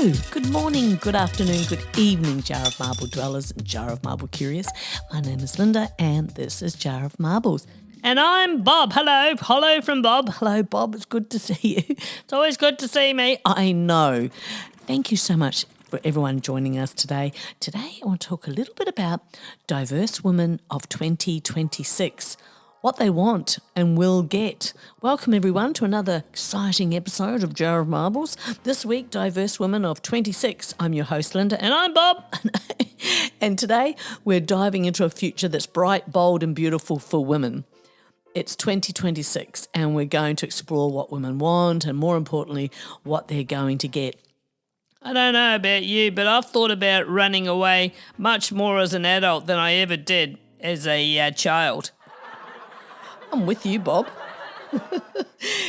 Hello, good morning, good afternoon, good evening, Jar of Marble dwellers and Jar of Marble curious. My name is Linda and this is Jar of Marbles. And I'm Bob. Hello from Bob. Hello, Bob, it's good to see you. It's always good to see me. I know. Thank you so much for everyone joining us today. Today I want to talk a little bit about diverse women of 2026. What they want and will get. Welcome everyone to another exciting episode of Jar of Marbles. This week, Diverse Women of 26. I'm your host, Linda. And I'm Bob. And today, we're diving into a future that's bright, bold and beautiful for women. It's 2026 and we're going to explore what women want and more importantly, what they're going to get. I don't know about you, but I've thought about running away much more as an adult than I ever did as a child. I'm with you, Bob.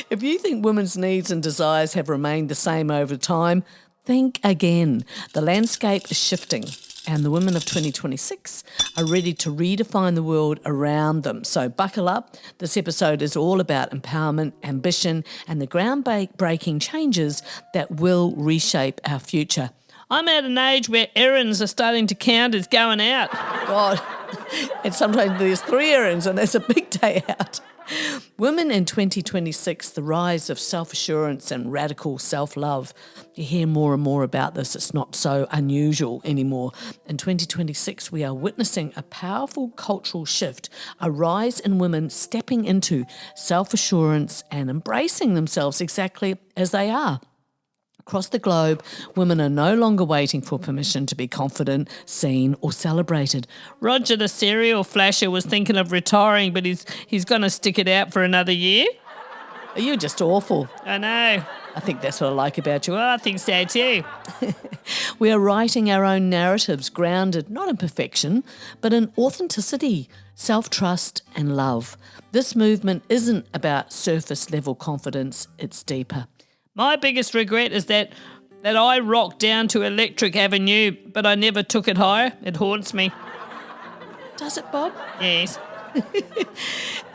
If you think women's needs and desires have remained the same over time, think again. The landscape is shifting and the women of 2026 are ready to redefine the world around them. So buckle up. This episode is all about empowerment, ambition and the groundbreaking changes that will reshape our future. I'm at an age where errands are starting to count as going out. God, and sometimes there's 3 errands and there's a big day out. Women in 2026, the rise of self-assurance and radical self-love. You hear more and more about this. It's not so unusual anymore. In 2026, we are witnessing a powerful cultural shift, a rise in women stepping into self-assurance and embracing themselves exactly as they are. Across the globe, women are no longer waiting for permission to be confident, seen or celebrated. Roger the serial flasher was thinking of retiring, but he's going to stick it out for another year. You're just awful. I know. I think that's what I like about you. Well, I think so too. We are writing our own narratives grounded not in perfection, but in authenticity, self-trust and love. This movement isn't about surface-level confidence, it's deeper. My biggest regret is that I rocked down to Electric Avenue, but I never took it higher. It haunts me. Does it, Bob? Yes.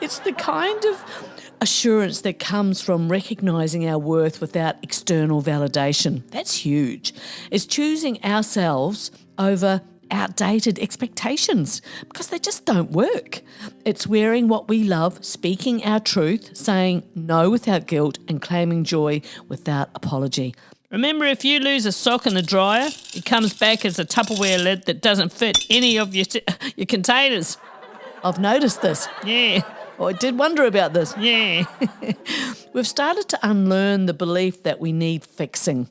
It's the kind of assurance that comes from recognising our worth without external validation. That's huge. It's choosing ourselves over outdated expectations because they just don't work. It's wearing what we love, speaking our truth, saying no without guilt and claiming joy without apology. Remember, if you lose a sock in the dryer, it comes back as a Tupperware lid that doesn't fit any of your containers. I've noticed this. Yeah. Oh, I did wonder about this. Yeah. We've started to unlearn the belief that we need fixing.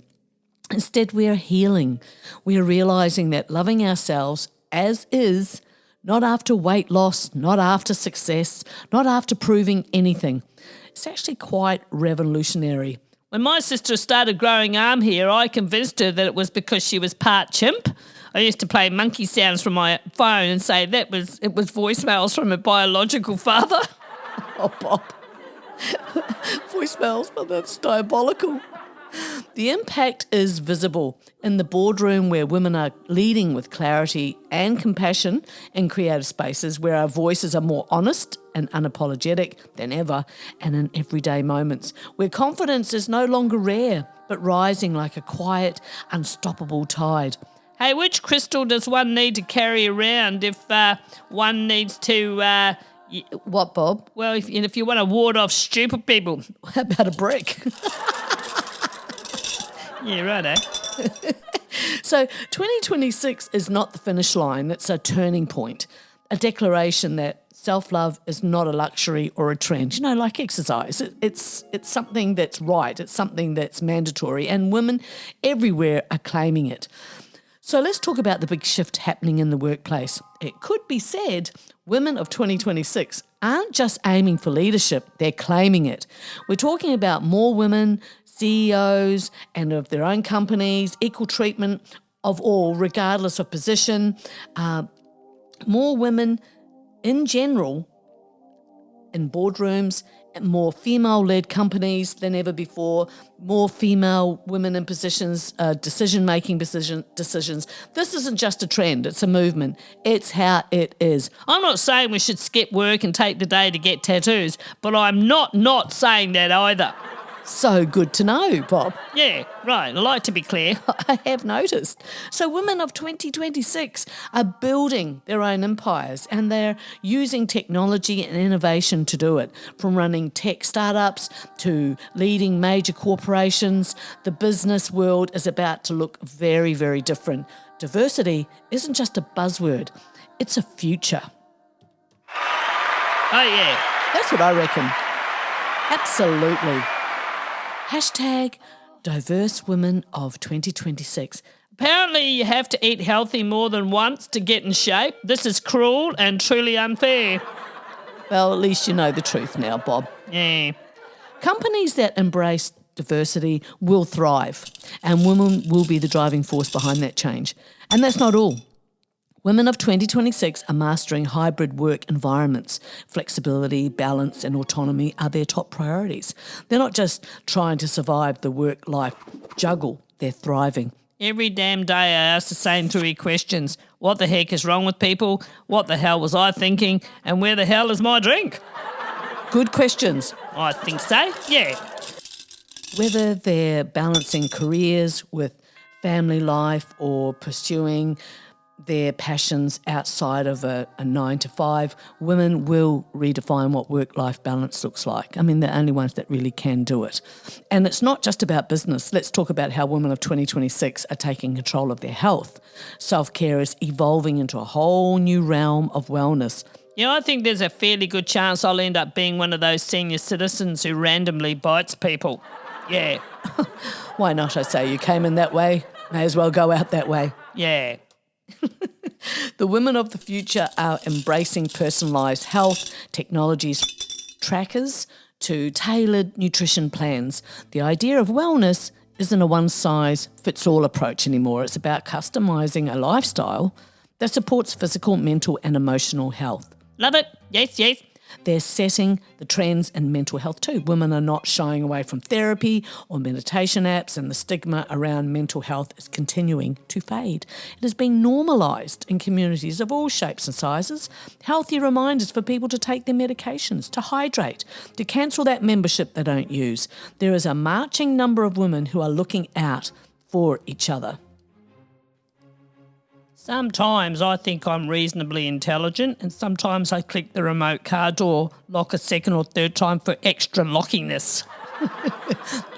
Instead, we are healing. We are realising that loving ourselves as is, not after weight loss, not after success, not after proving anything. It's actually quite revolutionary. When my sister started growing arm hair, I convinced her that it was because she was part chimp. I used to play monkey sounds from my phone and say it was voicemails from her biological father. Oh, Bob. Voicemails, but that's diabolical. The impact is visible in the boardroom where women are leading with clarity and compassion in creative spaces where our voices are more honest and unapologetic than ever and in everyday moments where confidence is no longer rare but rising like a quiet, unstoppable tide. Hey, which crystal does one need to carry around if one needs to... What, Bob? Well, if you want to ward off stupid people. How about a brick? Yeah, right, eh? So 2026 is not the finish line, it's a turning point, a declaration that self-love is not a luxury or a trend. You know, like exercise, it's something that's right, it's something that's mandatory, and women everywhere are claiming it. So let's talk about the big shift happening in the workplace. It could be said women of 2026 aren't just aiming for leadership, they're claiming it. We're talking about more women, CEOs and of their own companies, equal treatment of all, regardless of position, more women in general in boardrooms, more female-led companies than ever before, more female women in positions, decision-making decisions. This isn't just a trend, it's a movement. It's how it is. I'm not saying we should skip work and take the day to get tattoos, but I'm not saying that either. So good to know, Bob. Yeah, right. I like to be clear. I have noticed. So women of 2026 are building their own empires and they're using technology and innovation to do it. From running tech startups to leading major corporations, the business world is about to look very, very different. Diversity isn't just a buzzword, it's a future. Oh, yeah. That's what I reckon. Absolutely. Hashtag diverse women of 2026. Apparently you have to eat healthy more than once to get in shape. This is cruel and truly unfair. Well, at least you know the truth now, Bob. Yeah. Companies that embrace diversity will thrive, and women will be the driving force behind that change. And that's not all. Women of 2026 are mastering hybrid work environments. Flexibility, balance and autonomy are their top priorities. They're not just trying to survive the work-life juggle, they're thriving. Every damn day I ask the same three questions. What the heck is wrong with people? What the hell was I thinking? And where the hell is my drink? Good questions. I think so, yeah. Whether they're balancing careers with family life or pursuing their passions outside of a 9 to 5, women will redefine what work-life balance looks like. I mean, they're the only ones that really can do it. And it's not just about business. Let's talk about how women of 2026 are taking control of their health. Self-care is evolving into a whole new realm of wellness. You know, I think there's a fairly good chance I'll end up being one of those senior citizens who randomly bites people. Yeah. Why not, I say? You came in that way, may as well go out that way. Yeah. The women of the future are embracing personalised health technologies, trackers to tailored nutrition plans. The idea of wellness isn't a one-size-fits-all approach anymore. It's about customising a lifestyle that supports physical, mental and emotional health. Love it. Yes, yes. They're setting the trends in mental health too. Women are not shying away from therapy or meditation apps, and the stigma around mental health is continuing to fade. It is being normalised in communities of all shapes and sizes. Healthy reminders for people to take their medications, to hydrate, to cancel that membership they don't use. There is a marching number of women who are looking out for each other. Sometimes I think I'm reasonably intelligent, and sometimes I click the remote car door lock a second or third time for extra lockiness.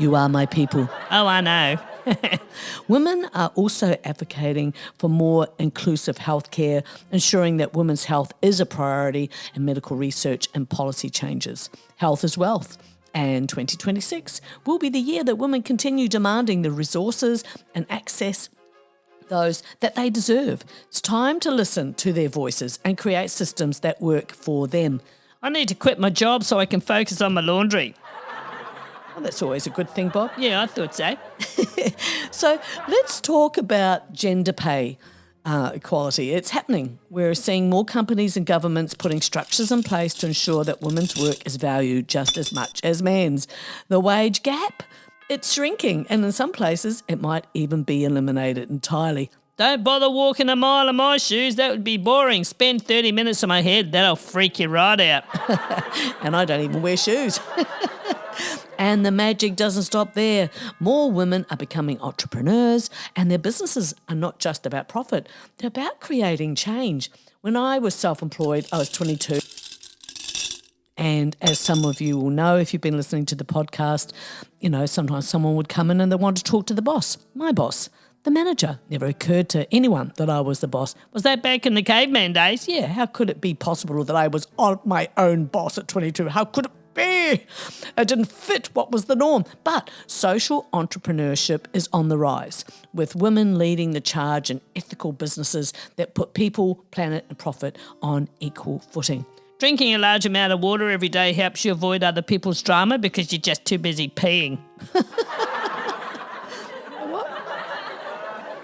You are my people. Oh, I know. Women are also advocating for more inclusive healthcare, ensuring that women's health is a priority in medical research and policy changes. Health is wealth. And 2026 will be the year that women continue demanding the resources and access those that they deserve. It's time to listen to their voices and create systems that work for them. I need to quit my job so I can focus on my laundry. Well, that's always a good thing, Bob. Yeah, I thought so. So let's talk about gender pay equality. It's happening. We're seeing more companies and governments putting structures in place to ensure that women's work is valued just as much as men's. The wage gap, it's shrinking, and in some places it might even be eliminated entirely. Don't bother walking a mile in my shoes. That would be boring. Spend 30 minutes on my head. That'll freak you right out. And I don't even wear shoes. And the magic doesn't stop there. More women are becoming entrepreneurs, and their businesses are not just about profit. They're about creating change. When I was self-employed, I was 22. And as some of you will know, if you've been listening to the podcast, you know, sometimes someone would come in and they want to talk to the boss, my boss, the manager. Never occurred to anyone that I was the boss. Was that back in the caveman days? Yeah, how could it be possible that I was my own boss at 22? How could it be? It didn't fit what was the norm. But social entrepreneurship is on the rise, with women leading the charge in ethical businesses that put people, planet and profit on equal footing. Drinking a large amount of water every day helps you avoid other people's drama because you're just too busy peeing. What?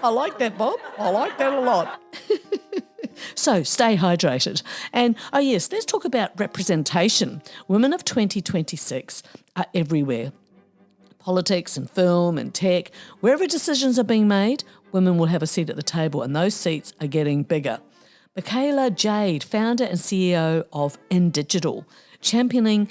I like that, Bob. I like that a lot. So stay hydrated. And, oh yes, let's talk about representation. Women of 2026 are everywhere. Politics and film and tech, wherever decisions are being made, women will have a seat at the table, and those seats are getting bigger. Michaela Jade, founder and CEO of InDigital, championing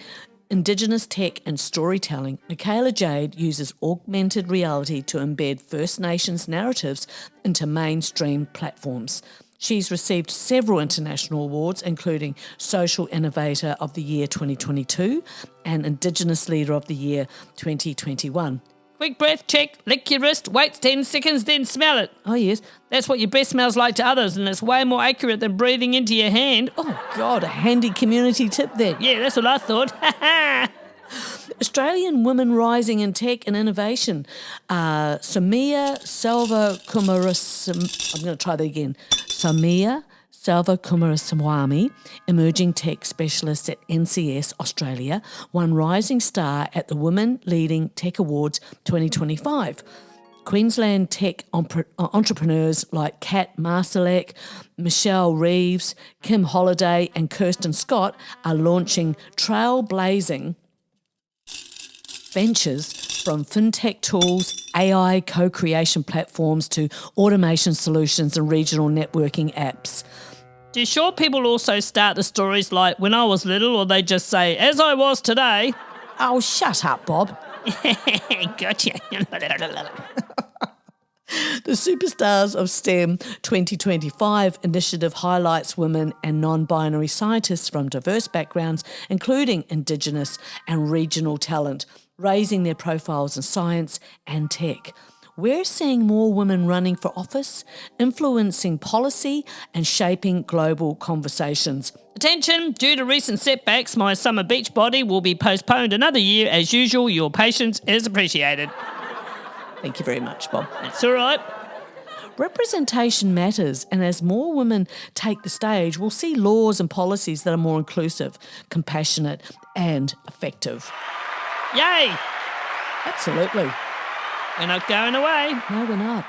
Indigenous tech and storytelling, Michaela Jade uses augmented reality to embed First Nations narratives into mainstream platforms. She's received several international awards, including Social Innovator of the Year 2022 and Indigenous Leader of the Year 2021. Quick breath check, lick your wrist, wait 10 seconds, then smell it. Oh, yes. That's what your breath smells like to others, and it's way more accurate than breathing into your hand. Oh, God, a handy community tip there. Yeah, that's what I thought. Australian women rising in tech and innovation. Samia Selva Kumaraswamy, I'm going to try that again. Samia Selva Kumaraswamy, emerging tech specialist at NCS Australia, won Rising Star at the Women Leading Tech Awards 2025. Queensland tech entrepreneurs like Kat Marsalek, Michelle Reeves, Kim Holliday and Kirsten Scott are launching trailblazing ventures from fintech tools, AI co-creation platforms to automation solutions and regional networking apps. Do you sure people also start the stories like when I was little, or they just say, as I was today? Oh, shut up, Bob. Gotcha. The Superstars of STEM 2025 initiative highlights women and non-binary scientists from diverse backgrounds, including Indigenous and regional talent, raising their profiles in science and tech. We're seeing more women running for office, influencing policy and shaping global conversations. Attention, due to recent setbacks, my summer beach body will be postponed another year. As usual, your patience is appreciated. Thank you very much, Bob. That's all right. Representation matters, and as more women take the stage, we'll see laws and policies that are more inclusive, compassionate and effective. Yay! Absolutely. We're not going away. No, we're not.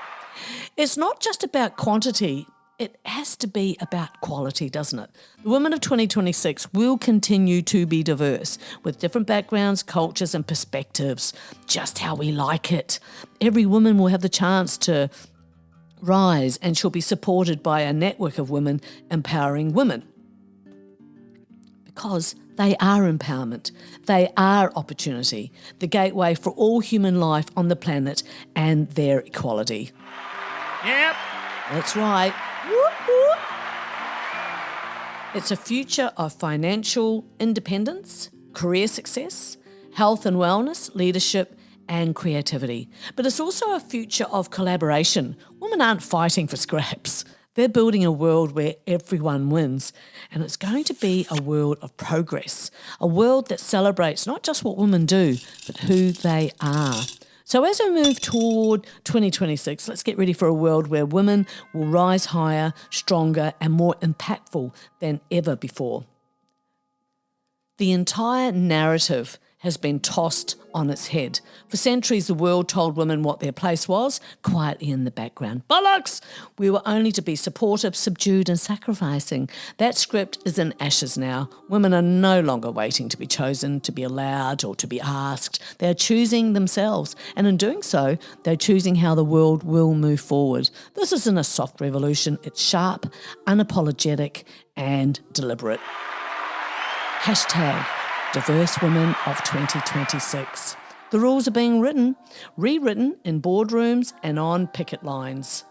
It's not just about quantity. It has to be about quality, doesn't it? The women of 2026 will continue to be diverse, with different backgrounds, cultures and perspectives, just how we like it. Every woman will have the chance to rise, and she'll be supported by a network of women empowering women. Because they are empowerment. They are opportunity, the gateway for all human life on the planet and their equality. Yep. That's right. Whoop, whoop. It's a future of financial independence, career success, health and wellness, leadership and creativity. But it's also a future of collaboration. Women aren't fighting for scraps. They're building a world where everyone wins, and it's going to be a world of progress, a world that celebrates not just what women do, but who they are. So as we move toward 2026, let's get ready for a world where women will rise higher, stronger, and more impactful than ever before. The entire narrative has been tossed on its head. For centuries, the world told women what their place was, quietly in the background. Bollocks! We were only to be supportive, subdued and sacrificing. That script is in ashes now. Women are no longer waiting to be chosen, to be allowed or to be asked. They're choosing themselves, and in doing so, they're choosing how the world will move forward. This isn't a soft revolution. It's sharp, unapologetic and deliberate. # Diverse Women of 2026. The rules are being rewritten in boardrooms and on picket lines,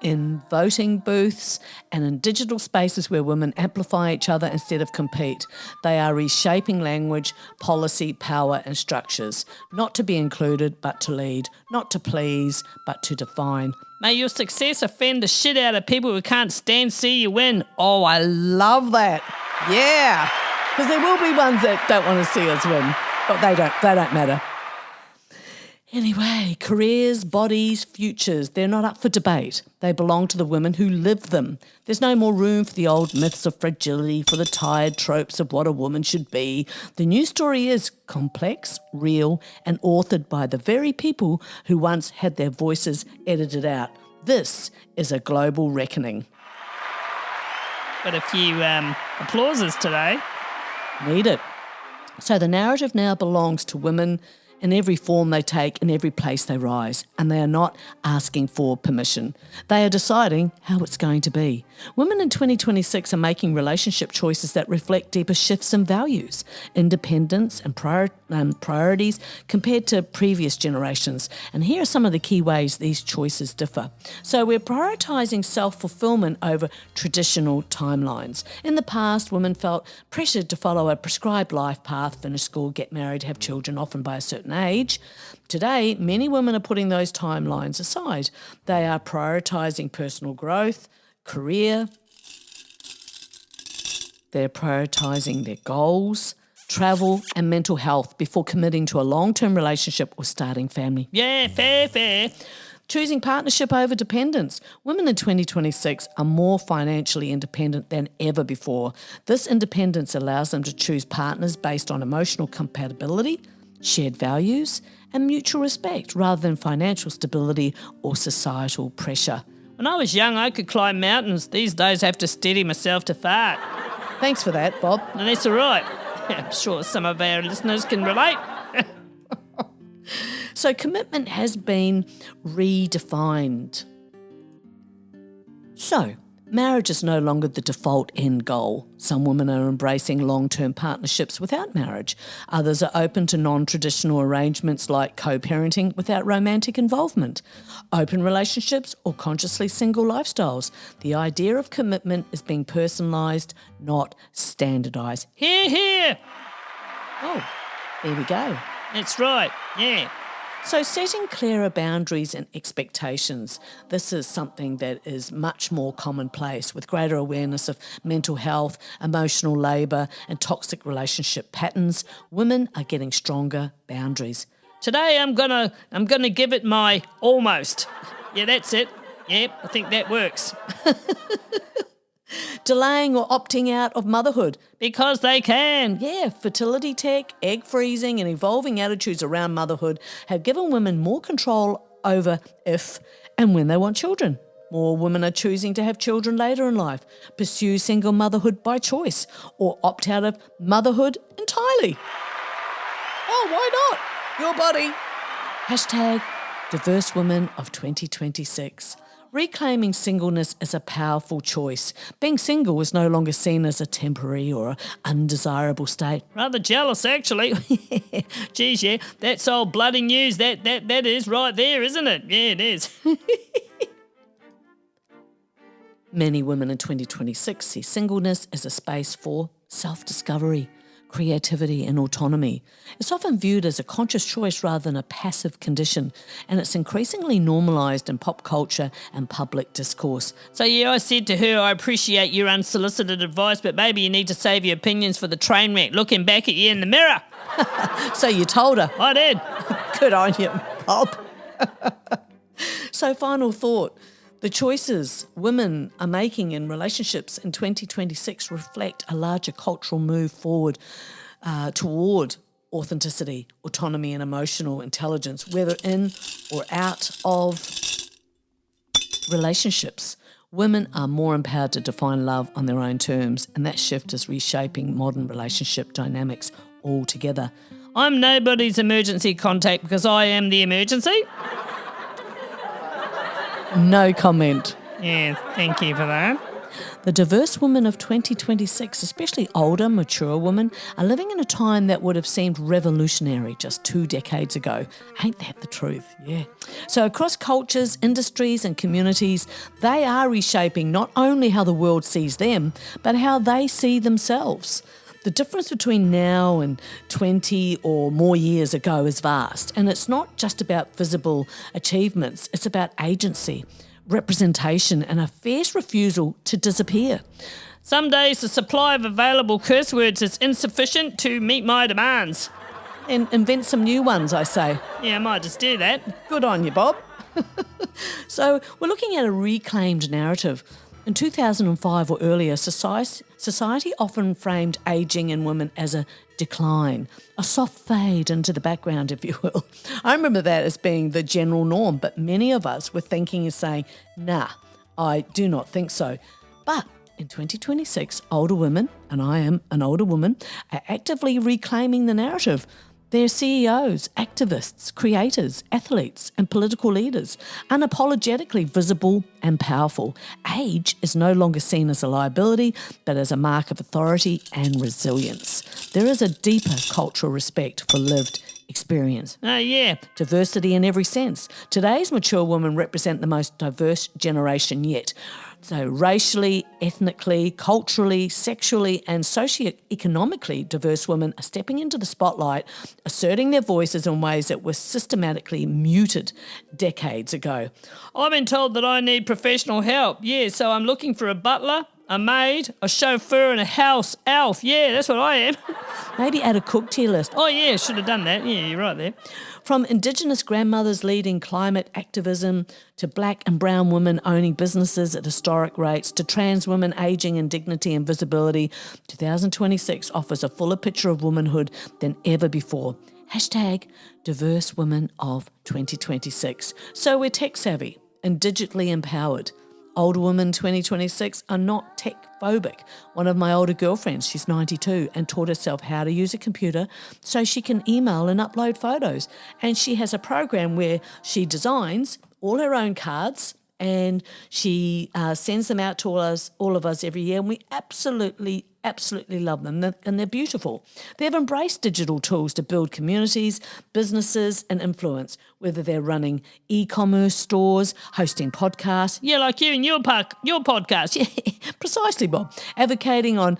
in voting booths and in digital spaces where women amplify each other instead of compete. They are reshaping language, policy, power and structures, not to be included but to lead, not to please but to define. May your success offend the shit out of people who can't stand see you win. Oh, I love that. Yeah. Because there will be ones that don't want to see us win, but they don't matter. Anyway, careers, bodies, futures, they're not up for debate. They belong to the women who live them. There's no more room for the old myths of fragility, for the tired tropes of what a woman should be. The new story is complex, real, and authored by the very people who once had their voices edited out. This is a global reckoning. Got a few applauses today. Need it. So the narrative now belongs to women in every form they take, in every place they rise, and they are not asking for permission. They are deciding how it's going to be. Women in 2026 are making relationship choices that reflect deeper shifts in values, independence and priorities compared to previous generations. And here are some of the key ways these choices differ. So we're prioritising self-fulfilment over traditional timelines. In the past, women felt pressured to follow a prescribed life path, finish school, get married, have children, often by a certain age. Today, many women are putting those timelines aside. They are prioritising personal growth, career. They're prioritising their goals, travel and mental health before committing to a long-term relationship or starting family. Yeah, fair. Choosing partnership over dependence. Women in 2026 are more financially independent than ever before. This independence allows them to choose partners based on emotional compatibility, shared values, and mutual respect rather than financial stability or societal pressure. When I was young, I could climb mountains. These days, I have to steady myself to fart. Thanks for that, Bob. And that's all right. I'm sure some of our listeners can relate. So commitment has been redefined. So, marriage is no longer the default end goal. Some women are embracing long-term partnerships without marriage. Others are open to non-traditional arrangements like co-parenting without romantic involvement, open relationships or consciously single lifestyles. The idea of commitment is being personalised, not standardised. Here. Oh, there we go. That's right, yeah. So setting clearer boundaries and expectations, this is something that is much more commonplace with greater awareness of mental health, emotional labour and toxic relationship patterns. Women are getting stronger boundaries. Today I'm gonna give it my almost. Yeah, that's it. Yeah, I think that works. Delaying or opting out of motherhood. Because they can. Yeah, fertility tech, egg freezing and evolving attitudes around motherhood have given women more control over if and when they want children. More women are choosing to have children later in life, pursue single motherhood by choice, or opt out of motherhood entirely. Oh, why not? Your body. Hashtag diverse women of 2026. Reclaiming singleness is a powerful choice. Being single is no longer seen as a temporary or undesirable state. Rather jealous, actually. Geez, yeah, that's old bloody news. That is right there, isn't it? Yeah, it is. Many women in 2026 see singleness as a space for self-discovery, creativity and autonomy. It's often viewed as a conscious choice rather than a passive condition, and it's increasingly normalised in pop culture and public discourse. So yeah, I said to her, I appreciate your unsolicited advice, but maybe you need to save your opinions for the train wreck looking back at you in the mirror. So you told her. I did. Good on you, Bob. So final thought. The choices women are making in relationships in 2026 reflect a larger cultural move forward toward authenticity, autonomy and emotional intelligence, whether in or out of relationships. Women are more empowered to define love on their own terms, and that shift is reshaping modern relationship dynamics altogether. I'm nobody's emergency contact because I am the emergency. No comment. Yeah, thank you for that. The diverse women of 2026, especially older, mature women, are living in a time that would have seemed revolutionary just 2 decades ago. Ain't that the truth? Yeah. So across cultures, industries and communities, they are reshaping not only how the world sees them, but how they see themselves. The difference between now and 20 or more years ago is vast, and it's not just about visible achievements, it's about agency, representation and a fierce refusal to disappear. Some days the supply of available curse words is insufficient to meet my demands. And invent some new ones, I say. Yeah, I might just do that. Good on you, Bob. So we're looking at a reclaimed narrative. In 2005 or earlier, society often framed ageing in women as a decline, a soft fade into the background, if you will. I remember that as being the general norm, but many of us were thinking and saying, nah, I do not think so. But in 2026, older women, and I am an older woman, are actively reclaiming the narrative. They're CEOs, activists, creators, athletes, and political leaders, unapologetically visible and powerful. Age is no longer seen as a liability, but as a mark of authority and resilience. There is a deeper cultural respect for lived experience. Oh, yeah. Diversity in every sense. Today's mature women represent the most diverse generation yet. So racially, ethnically, culturally, sexually and socioeconomically diverse women are stepping into the spotlight, asserting their voices in ways that were systematically muted decades ago. I've been told that I need professional help. Yeah, so I'm looking for a butler, a maid, a chauffeur and a house elf. Yeah, that's what I am. Maybe add a cook to your list. Oh, yeah, should have done that. Yeah, you're right there. From Indigenous grandmothers leading climate activism to black and brown women owning businesses at historic rates to trans women ageing in dignity and visibility, 2026 offers a fuller picture of womanhood than ever before. Hashtag diverse women of 2026. So we're tech savvy and digitally empowered. Older women 2026 are not tech phobic. One of my older girlfriends, she's 92 and taught herself how to use a computer so she can email and upload photos. And she has a program where she designs all her own cards and she sends them out to all of us every year, and we absolutely love them, and they're beautiful. They've embraced digital tools to build communities, businesses and influence, whether they're running e-commerce stores, hosting podcasts. Yeah, like you and your podcast. Yeah, precisely, Bob. Advocating on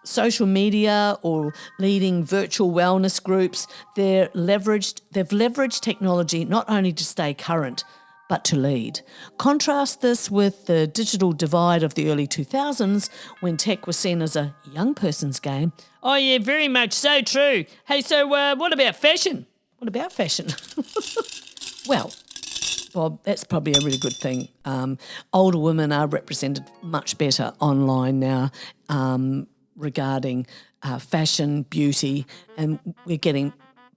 social media or leading virtual wellness groups. They've leveraged technology not only to stay current, but to lead. Contrast this with the digital divide of the early 2000s when tech was seen as a young person's game. Oh, yeah, very much so true. Hey, so what about fashion? What about fashion? Well, Bob, that's probably a really good thing. Older women are represented much better online now regarding fashion, beauty, and we're getting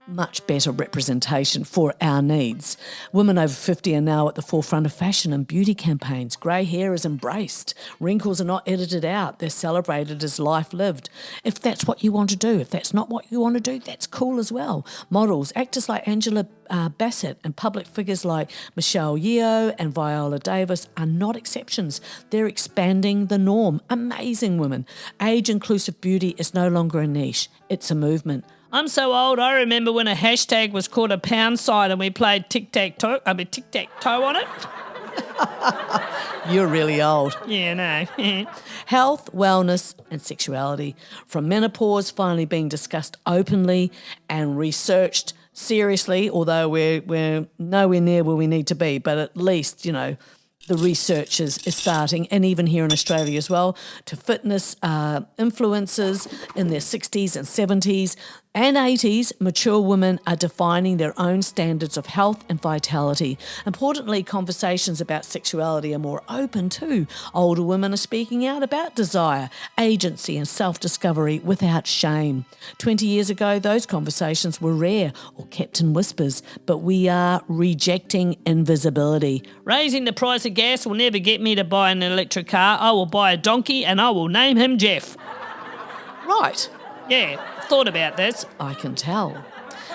much better representation for our needs. Women over 50 are now at the forefront of fashion and beauty campaigns. Grey hair is embraced. Wrinkles are not edited out. They're celebrated as life lived. If that's what you want to do, if that's not what you want to do, that's cool as well. Models, actors like Angela Bassett and public figures like Michelle Yeoh and Viola Davis are not exceptions. They're expanding the norm. Amazing women. Age-inclusive beauty is no longer a niche. It's a movement. I'm so old, I remember when a hashtag was called a pound sign and we played tic-tac-toe on it. You're really old. Yeah, no. Health, wellness and sexuality. From menopause finally being discussed openly and researched seriously, although we're nowhere near where we need to be, but at least, the research is starting, and even here in Australia as well, to fitness influencers in their 60s and 70s and 80s, mature women are defining their own standards of health and vitality. Importantly, conversations about sexuality are more open too. Older women are speaking out about desire, agency and self-discovery without shame. 20 years ago, those conversations were rare or kept in whispers, but we are rejecting invisibility. Raising the price of gas will never get me to buy an electric car. I will buy a donkey and I will name him Jeff. Right. Yeah, thought about this. I can tell.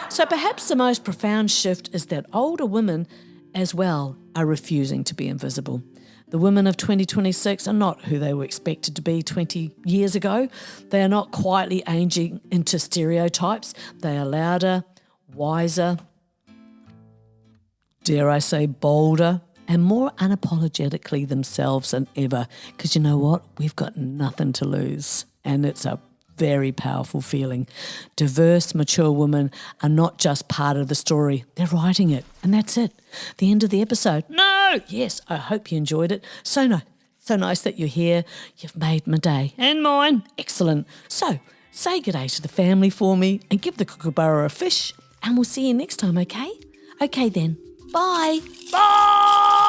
So perhaps the most profound shift is that older women as well are refusing to be invisible. The women of 2026 are not who they were expected to be 20 years ago. They are not quietly aging into stereotypes. They are louder, wiser, dare I say bolder, and more unapologetically themselves than ever. Because you know what? We've got nothing to lose. And it's a very powerful feeling. Diverse, mature women are not just part of the story. They're writing it. And that's it. The end of the episode. No! Yes, I hope you enjoyed it. So nice that you're here. You've made my day. And mine. Excellent. So say good day to the family for me and give the kookaburra a fish. And we'll see you next time, okay? Okay then. Bye. Bye!